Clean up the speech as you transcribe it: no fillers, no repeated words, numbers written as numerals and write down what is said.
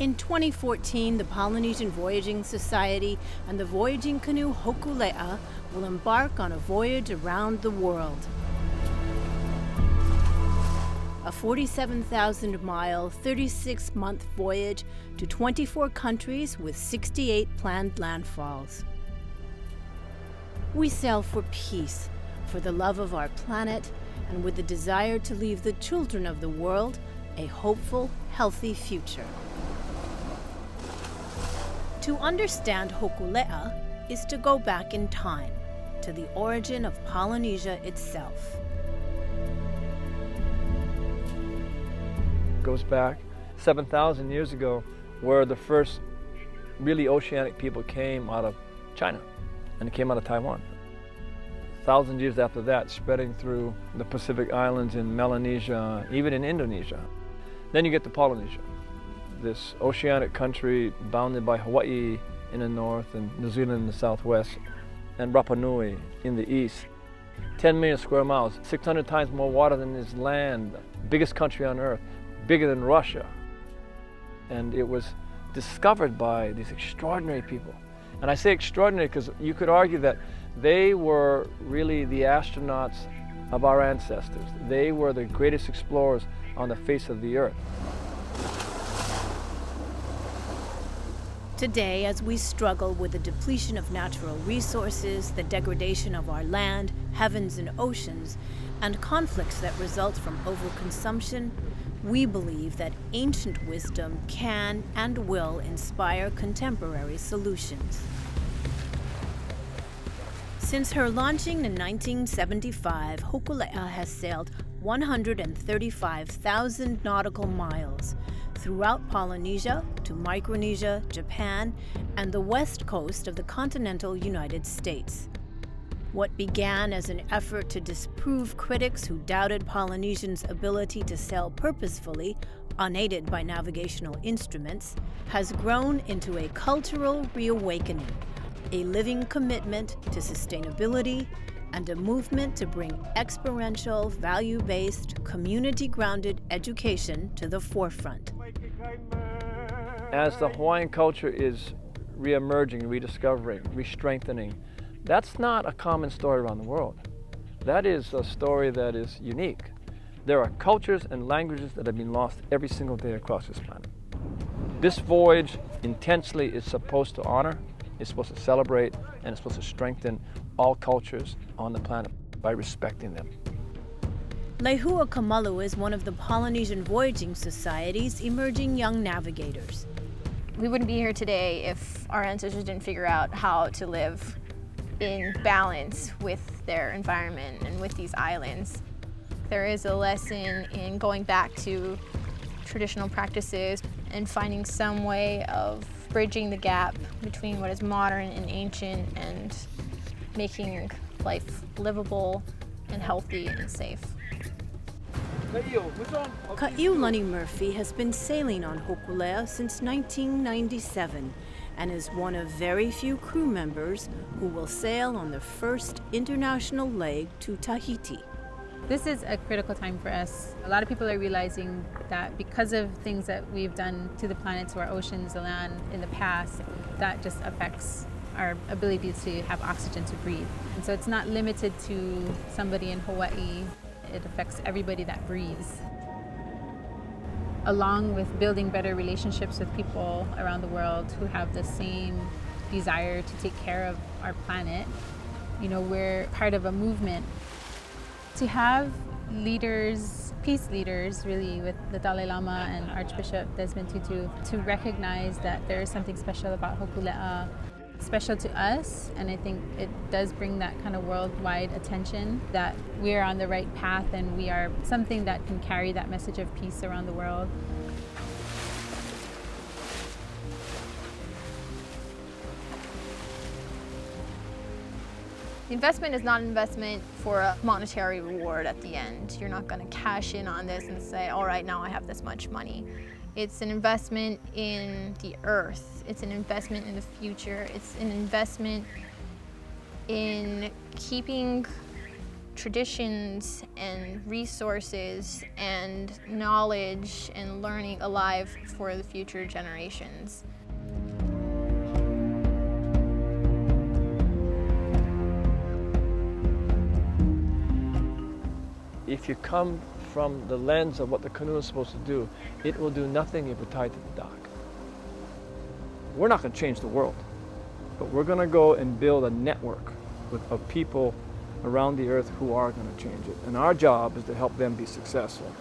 In 2014, the Polynesian Voyaging Society and the voyaging canoe Hōkūle'a will embark on a voyage around the world. A 47,000-mile, 36-month voyage to 24 countries with 68 planned landfalls. We sail for peace, for the love of our planet, and with the desire to leave the children of the world a hopeful, healthy future. To understand Hōkūle'a is to go back in time, to the origin of Polynesia itself. It goes back 7,000 years ago, where the first really oceanic people came out of China, and it came out of Taiwan. 1,000 years after that, spreading through the Pacific Islands in Melanesia, even in Indonesia. Then you get to Polynesia, this oceanic country bounded by Hawaii in the north and New Zealand in the southwest, and Rapa Nui in the east. 10 million square miles, 600 times more water than is land, biggest country on earth, bigger than Russia. And it was discovered by these extraordinary people. And I say extraordinary because you could argue that they were really the astronauts of our ancestors. They were the greatest explorers on the face of the earth. Today, as we struggle with the depletion of natural resources, the degradation of our land, heavens and oceans, and conflicts that result from overconsumption, we believe that ancient wisdom can and will inspire contemporary solutions. Since her launching in 1975, Hōkūle'a has sailed 135,000 nautical miles throughout Polynesia to Micronesia, Japan, and the west coast of the continental United States. What began as an effort to disprove critics who doubted Polynesians' ability to sail purposefully, unaided by navigational instruments, has grown into a cultural reawakening, a living commitment to sustainability, and a movement to bring experiential, value-based, community-grounded education to the forefront. As the Hawaiian culture is re-emerging, rediscovering, re-strengthening, that's not a common story around the world. That is a story that is unique. There are cultures and languages that have been lost every single day across this planet. This voyage intensely is supposed to honor, it's supposed to celebrate, and it's supposed to strengthen all cultures on the planet by respecting them. Lehua Kamalu is one of the Polynesian Voyaging Society's emerging young navigators. We wouldn't be here today if our ancestors didn't figure out how to live in balance with their environment and with these islands. There is a lesson in going back to traditional practices and finding some way of bridging the gap between what is modern and ancient and making life livable and healthy and safe. Ka'iulani Murphy has been sailing on Hōkūle'a since 1997 and is one of very few crew members who will sail on the first international leg to Tahiti. This is a critical time for us. A lot of people are realizing that because of things that we've done to the planet, to our oceans, the land in the past, that just affects our ability to have oxygen to breathe. And so it's not limited to somebody in Hawaii. It affects everybody that breathes. Along with building better relationships with people around the world who have the same desire to take care of our planet, we're part of a movement to have leaders, peace leaders, really, with the Dalai Lama and Archbishop Desmond Tutu, to recognize that there is something special about Hōkūle'a, special to us, and I think it does bring that kind of worldwide attention that we're on the right path and we are something that can carry that message of peace around the world. The investment is not an investment for a monetary reward at the end. You're not going to cash in on this and say, all right, now I have this much money. It's an investment in the earth. It's an investment in the future. It's an investment in keeping traditions and resources and knowledge and learning alive for the future generations. If you come from the lens of what the canoe is supposed to do, it will do nothing if you're tied to the dock. We're not going to change the world, but we're going to go and build a network of people around the earth who are going to change it. And our job is to help them be successful.